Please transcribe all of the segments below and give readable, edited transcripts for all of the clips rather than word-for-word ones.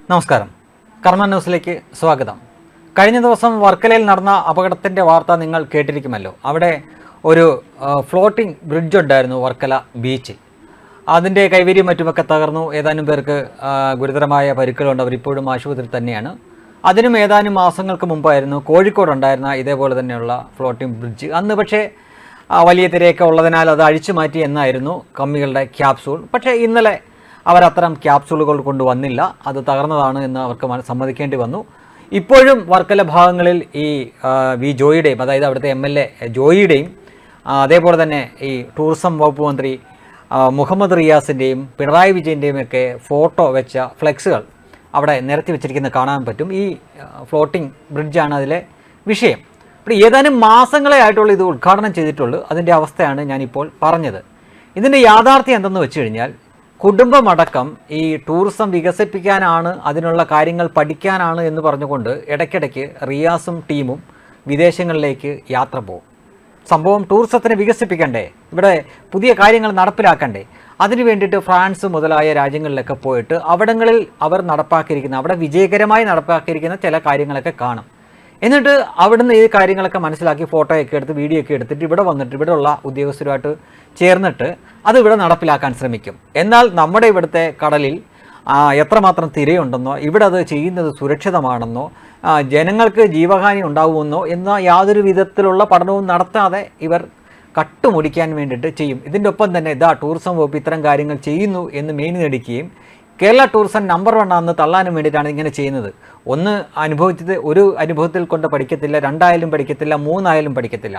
നമസ്കാരം. കർമ്മ ന്യൂസിലേക്ക് സ്വാഗതം. കഴിഞ്ഞ ദിവസം വർക്കലയിൽ നടന്ന അപകടത്തിൻ്റെ വാർത്ത നിങ്ങൾ കേട്ടിരിക്കുമല്ലോ. അവിടെ ഒരു ഫ്ലോട്ടിംഗ് ബ്രിഡ്ജ് ഉണ്ടായിരുന്നു വർക്കല ബീച്ച്. അതിൻ്റെ കൈവരിയും മറ്റുമൊക്കെ തകർന്നു. ഏതാനും പേർക്ക് ഗുരുതരമായ പരിക്കുകളുണ്ട്. അവരിപ്പോഴും ആശുപത്രിയിൽ തന്നെയാണ്. അതിനും ഏതാനും മാസങ്ങൾക്ക് മുമ്പായിരുന്നു കോഴിക്കോടുണ്ടായിരുന്ന ഇതേപോലെ തന്നെയുള്ള ഫ്ലോട്ടിംഗ് ബ്രിഡ്ജ്. അന്ന് പക്ഷേ വലിയ തിരയൊക്കെ ഉള്ളതിനാൽ അത് അഴിച്ചു മാറ്റി എന്നായിരുന്നു കമ്മികളുടെ ക്യാപ്സൂൾ. പക്ഷേ ഇന്നലെ അവരത്തരം ക്യാപ്സൂളുകൾ കൊണ്ടുവന്നില്ല. അത് തകർന്നതാണ് എന്ന് അവർക്ക് സമ്മതിക്കേണ്ടി വന്നു. ഇപ്പോഴും വർക്കല ഭാഗങ്ങളിൽ ഈ വി ജോയിയുടെയും, അതായത് അവിടുത്തെ MLA ജോയിയുടെയും അതേപോലെ തന്നെ ഈ ടൂറിസം വകുപ്പ് മന്ത്രി മുഹമ്മദ് റിയാസിൻ്റെയും പിണറായി വിജയൻ്റെയും ഒക്കെ ഫോട്ടോ വെച്ച ഫ്ലെക്സുകൾ അവിടെ നിരത്തി വെച്ചിരിക്കുന്നത് കാണാൻ പറ്റും. ഈ ഫ്ലോട്ടിംഗ് ബ്രിഡ്ജാണ് അതിലെ വിഷയം. അപ്പോൾ ഏതാനും മാസങ്ങളെ ആയിട്ടുള്ള ഇത് ഉദ്ഘാടനം ചെയ്തിട്ടുള്ളൂ. അതിൻ്റെ അവസ്ഥയാണ് ഞാനിപ്പോൾ പറഞ്ഞത്. ഇതിൻ്റെ യാഥാർത്ഥ്യം എന്തെന്ന് വെച്ച് കഴിഞ്ഞാൽ, കുടുംബമടക്കം ഈ ടൂറിസം വികസിപ്പിക്കാനാണ്, അതിനുള്ള കാര്യങ്ങൾ പഠിക്കാനാണ് എന്ന് പറഞ്ഞുകൊണ്ട് ഇടയ്ക്കിടയ്ക്ക് റിയാസും ടീമും വിദേശങ്ങളിലേക്ക് യാത്ര പോകും. സംഭവം ടൂറിസത്തിനെ വികസിപ്പിക്കണ്ടേ, ഇവിടെ പുതിയ കാര്യങ്ങൾ നടപ്പിലാക്കണ്ടേ, അതിനു വേണ്ടിയിട്ട് ഫ്രാൻസ് മുതലായ രാജ്യങ്ങളിലൊക്കെ പോയിട്ട് അവിടങ്ങളിൽ അവർ നടപ്പാക്കിയിരിക്കുന്ന, അവിടെ വിജയകരമായി നടപ്പാക്കിയിരിക്കുന്ന ചില കാര്യങ്ങളൊക്കെ കാണും. എന്നിട്ട് അവിടുന്ന് ഈ കാര്യങ്ങളൊക്കെ മനസ്സിലാക്കി ഫോട്ടോയൊക്കെ എടുത്ത് വീഡിയോ ഒക്കെ എടുത്തിട്ട് ഇവിടെ വന്നിട്ട് ഇവിടെയുള്ള ഉദ്യോഗസ്ഥരുമായിട്ട് ചേർന്നിട്ട് അത് ഇവിടെ നടപ്പിലാക്കാൻ ശ്രമിക്കും. എന്നാൽ നമ്മുടെ ഇവിടുത്തെ കടലിൽ എത്രമാത്രം തിരയുണ്ടെന്നോ, ഇവിടെ അത് ചെയ്യുന്നത് സുരക്ഷിതമാണെന്നോ, ജനങ്ങൾക്ക് ജീവഹാനി ഉണ്ടാവുമെന്നോ എന്ന യാതൊരു വിധത്തിലുള്ള പഠനവും നടത്താതെ ഇവർ കട്ടുമുടിക്കാൻ വേണ്ടിയിട്ട് ചെയ്യും. ഇതിൻ്റെ ഒപ്പം തന്നെ ടൂറിസം വകുപ്പ് ഇത്തരം കാര്യങ്ങൾ ചെയ്യുന്നു എന്ന് മേനി നടിക്കുകയും കേരള ടൂറിസം നമ്പർ 1 ആണെന്ന് തള്ളാനും വേണ്ടിയിട്ടാണ് ഇങ്ങനെ ചെയ്യുന്നത്. ഒരു അനുഭവത്തിൽ കൊണ്ട് പഠിക്കത്തില്ല, 2 ആയാലും പഠിക്കത്തില്ല, 3 ആയാലും പഠിക്കത്തില്ല.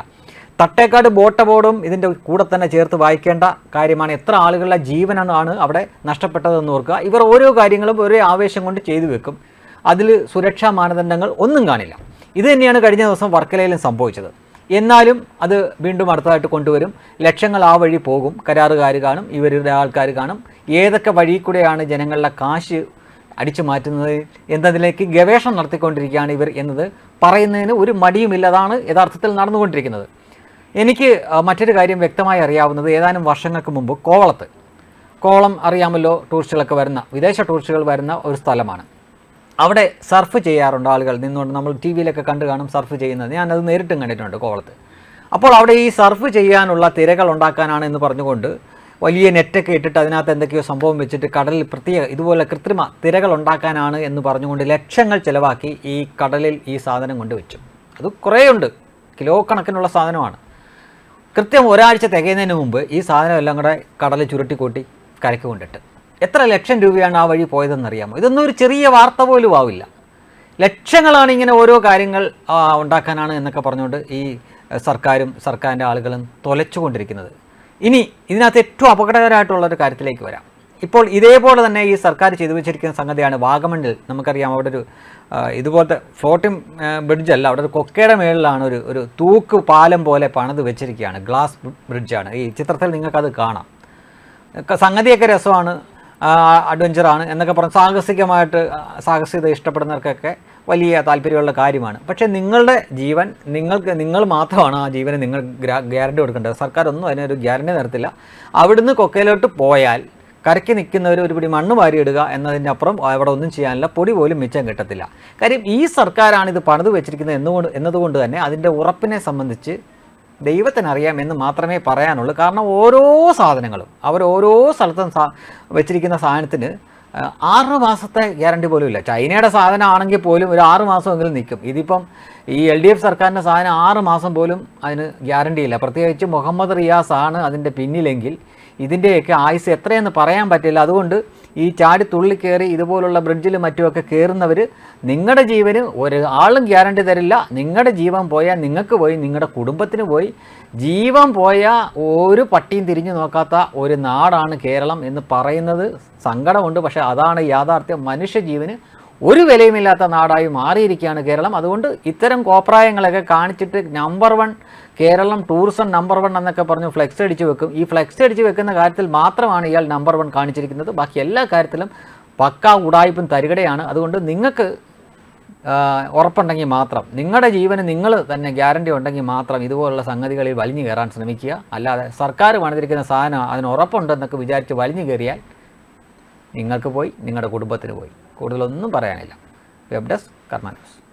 തട്ടേക്കാട് ബോട്ട് അപകടവും ഇതിൻ്റെ കൂടെ തന്നെ ചേർത്ത് വായിക്കേണ്ട കാര്യമാണ്. എത്ര ആളുകളുടെ ജീവനാണ് അവിടെ നഷ്ടപ്പെട്ടതെന്ന് ഓർക്കുക. ഇവർ ഓരോ കാര്യങ്ങളും ഒരേ ആവേശം കൊണ്ട് ചെയ്തു വെക്കും. അതിൽ സുരക്ഷാ മാനദണ്ഡങ്ങൾ ഒന്നും കാണില്ല. ഇത് തന്നെയാണ് കഴിഞ്ഞ ദിവസം വർക്കലയിലും സംഭവിച്ചത്. എന്നാലും അത് വീണ്ടും അടുത്തതായിട്ട് കൊണ്ടുവരും. ലക്ഷങ്ങൾ ആ വഴി പോകും. കരാറുകാർ കാണും, ഇവരുടെ ആൾക്കാർ കാണും. ഏതൊക്കെ വഴി കൂടെയാണ് ജനങ്ങളുടെ കാശ് അടിച്ചു മാറ്റുന്നത് എന്നതിലേക്ക് ഗവേഷണം നടത്തിക്കൊണ്ടിരിക്കുകയാണ് ഇവർ എന്നത് പറയുന്നതിന് ഒരു മടിയുമില്ലതാണ് യഥാർത്ഥത്തിൽ നടന്നുകൊണ്ടിരിക്കുന്നത്. എനിക്ക് മറ്റൊരു കാര്യം വ്യക്തമായി അറിയാവുന്നത്, ഏതാനും വർഷങ്ങൾക്ക് മുമ്പ് കോവളം അറിയാമല്ലോ, ടൂറിസ്റ്റുകളൊക്കെ വരുന്ന, വിദേശ ടൂറിസ്റ്റുകൾ വരുന്ന ഒരു സ്ഥലമാണ്. അവിടെ സർഫ് ചെയ്യാറുണ്ട് ആളുകൾ നിന്നുകൊണ്ട്. നമ്മൾ TV-യിലൊക്കെ കണ്ടു കാണും സർഫ് ചെയ്യുന്നത്. ഞാനത് നേരിട്ടും കണ്ടിട്ടുണ്ട് കോവളത്ത്. അപ്പോൾ അവിടെ ഈ സർഫ് ചെയ്യാനുള്ള തിരകൾ ഉണ്ടാക്കാനാണ് എന്ന് പറഞ്ഞുകൊണ്ട് വലിയ നെറ്റൊക്കെ ഇട്ടിട്ട് അതിനകത്ത് എന്തൊക്കെയോ സംഭവം വെച്ചിട്ട് കടലിൽ പ്രത്യേക ഇതുപോലെ കൃത്രിമ തിരകൾ ഉണ്ടാക്കാനാണ് എന്ന് പറഞ്ഞുകൊണ്ട് ലക്ഷങ്ങൾ ചിലവാക്കി ഈ കടലിൽ ഈ സാധനം കൊണ്ട് വെച്ചു. അത് കുറേയുണ്ട്, കിലോ കണക്കിനുള്ള സാധനമാണ്. കൃത്യം ഒരാഴ്ച തികയുന്നതിന് മുമ്പ് ഈ സാധനം എല്ലാം കൂടെ കടലിൽ ചുരുട്ടിക്കൂട്ടി കരയ്ക്ക് കൊണ്ടിട്ട് എത്ര ലക്ഷം രൂപയാണ് ആ വഴി പോയതെന്നറിയാമോ? ഇതൊന്നും ഒരു ചെറിയ വാർത്ത പോലും ആവില്ല. ലക്ഷങ്ങളാണ് ഇങ്ങനെ ഓരോ കാര്യങ്ങൾ ഉണ്ടാക്കാനാണ് എന്നൊക്കെ പറഞ്ഞുകൊണ്ട് ഈ സർക്കാരിൻ്റെ ആളുകളും തൊലച്ചുകൊണ്ടിരിക്കുന്നത്. ഇനി ഇതിനകത്ത് ഏറ്റവും അപകടകരമായിട്ടുള്ളൊരു കാര്യത്തിലേക്ക് വരാം. ഇപ്പോൾ ഇതേപോലെ തന്നെ ഈ സർക്കാർ ചെയ്തു വെച്ചിരിക്കുന്ന സംഗതിയാണ് വാഗമണ്ണിൽ. നമുക്കറിയാം, അവിടെ ഒരു ഇതുപോലത്തെ ഫ്ലോട്ടിംഗ് ബ്രിഡ്ജ് അല്ല, അവിടെ ഒരു കൊക്കയുടെ മേളിലാണ് ഒരു തൂക്ക് പാലം പോലെ പണിത് വെച്ചിരിക്കുകയാണ്. ഗ്ലാസ് ബ്രിഡ്ജാണ്. ഈ ചിത്രത്തിൽ നിങ്ങൾക്കത് കാണാം. സംഗതിയൊക്കെ രസമാണ്, അഡ്വഞ്ചറാണ് എന്നൊക്കെ പറഞ്ഞ് സാഹസികത ഇഷ്ടപ്പെടുന്നവർക്കൊക്കെ വലിയ താല്പര്യമുള്ള കാര്യമാണ്. പക്ഷേ നിങ്ങളുടെ ജീവൻ നിങ്ങൾ മാത്രമാണ് ആ ജീവന് നിങ്ങൾ ഗ്യാരണ്ടി കൊടുക്കേണ്ടത്. സർക്കാർ ഒന്നും അതിനൊരു ഗ്യാരണ്ടി തരത്തില്ല. അവിടുന്ന് കൊക്കയിലോട്ട് പോയാൽ കരയ്ക്ക് നിൽക്കുന്നവർ ഒരു പിടി മണ്ണ് വാരിയിടുക എന്നതിൻ്റെ അപ്പുറം അവിടെ ഒന്നും ചെയ്യാനില്ല, പൊടി പോലും മിച്ചം കിട്ടത്തില്ല. കാര്യം ഈ സർക്കാരാണ് ഇത് പണിത് വെച്ചിരിക്കുന്നത് എന്നതുകൊണ്ട് തന്നെ അതിൻ്റെ ഉറപ്പിനെ സംബന്ധിച്ച് ദൈവത്തിനറിയാം എന്ന് മാത്രമേ പറയാനുള്ളൂ. കാരണം ഓരോ സാധനങ്ങളും അവർ ഓരോ സ്ഥലത്തും വെച്ചിരിക്കുന്ന സാധനത്തിന് 6 മാസത്തെ ഗ്യാരണ്ടി പോലും ഇല്ല. ചൈനയുടെ സാധനം ആണെങ്കിൽ പോലും ഒരു 6 മാസമെങ്കിലും നിൽക്കും. ഇതിപ്പം ഈ LDF സർക്കാരിൻ്റെ സാധനം 6 മാസം പോലും അതിന് ഗ്യാരണ്ടിയില്ല. പ്രത്യേകിച്ച് മുഹമ്മദ് റിയാസ് ആണ് അതിൻ്റെ പിന്നിലെങ്കിൽ ഇതിൻ്റെയൊക്കെ ആയുസ് എത്രയെന്ന് പറയാൻ പറ്റില്ല. അതുകൊണ്ട് ഈ ചാടി തുള്ളിക്കയറി ഇതുപോലുള്ള ബ്രിഡ്ജിലും മറ്റുമൊക്കെ കയറുന്നവർ നിങ്ങളുടെ ജീവന് ഒരാളും ഗ്യാരണ്ടി തരില്ല. നിങ്ങളുടെ ജീവൻ പോയാൽ നിങ്ങൾക്ക് പോയി, നിങ്ങളുടെ കുടുംബത്തിന് പോയി. ജീവൻ പോയാൽ ഒരു പട്ടിയും തിരിഞ്ഞു നോക്കാത്ത ഒരു നാടാണ് കേരളം എന്ന് പറയുന്നത് സങ്കടമുണ്ട്. പക്ഷേ അതാണ് യാഥാർത്ഥ്യം. മനുഷ്യജീവന് ഒരു വിലയുമില്ലാത്ത നാടായി മാറിയിരിക്കുകയാണ് കേരളം. അതുകൊണ്ട് ഇത്തരം കോപ്രായങ്ങളൊക്കെ കാണിച്ചിട്ട് നമ്പർ 1 കേരളം ടൂറിസം നമ്പർ 1 എന്നൊക്കെ പറഞ്ഞ് ഫ്ലെക്സ് അടിച്ച് വെക്കും. ഈ ഫ്ലെക്സ് അടിച്ച് വെക്കുന്ന കാര്യത്തിൽ മാത്രമാണ് ഇയാൾ നമ്പർ 1 കാണിച്ചിരിക്കുന്നത്. ബാക്കി എല്ലാ കാര്യത്തിലും പക്കാ ഉടായ്പും തരികടയാണ്. അതുകൊണ്ട് നിങ്ങൾക്ക് ഉറപ്പുണ്ടെങ്കിൽ മാത്രം, നിങ്ങളുടെ ജീവന് നിങ്ങൾ തന്നെ ഗ്യാരണ്ടി ഉണ്ടെങ്കിൽ മാത്രം ഇതുപോലുള്ള സംഗതികളിൽ വലിഞ്ഞു കയറാൻ ശ്രമിക്കുക. അല്ലാതെ സർക്കാർ പണിതിരിക്കുന്ന സാധനം അതിന് ഉറപ്പുണ്ടെന്നൊക്കെ വിചാരിച്ച് വലിഞ്ഞു കയറിയാൽ നിങ്ങൾക്ക് പോയി, നിങ്ങളുടെ കുടുംബത്തിന് പോയി. കൂടുതലൊന്നും പറയാനില്ല. വെബ് ഡെസ്ക് കർമ്മ ന്യൂസ്.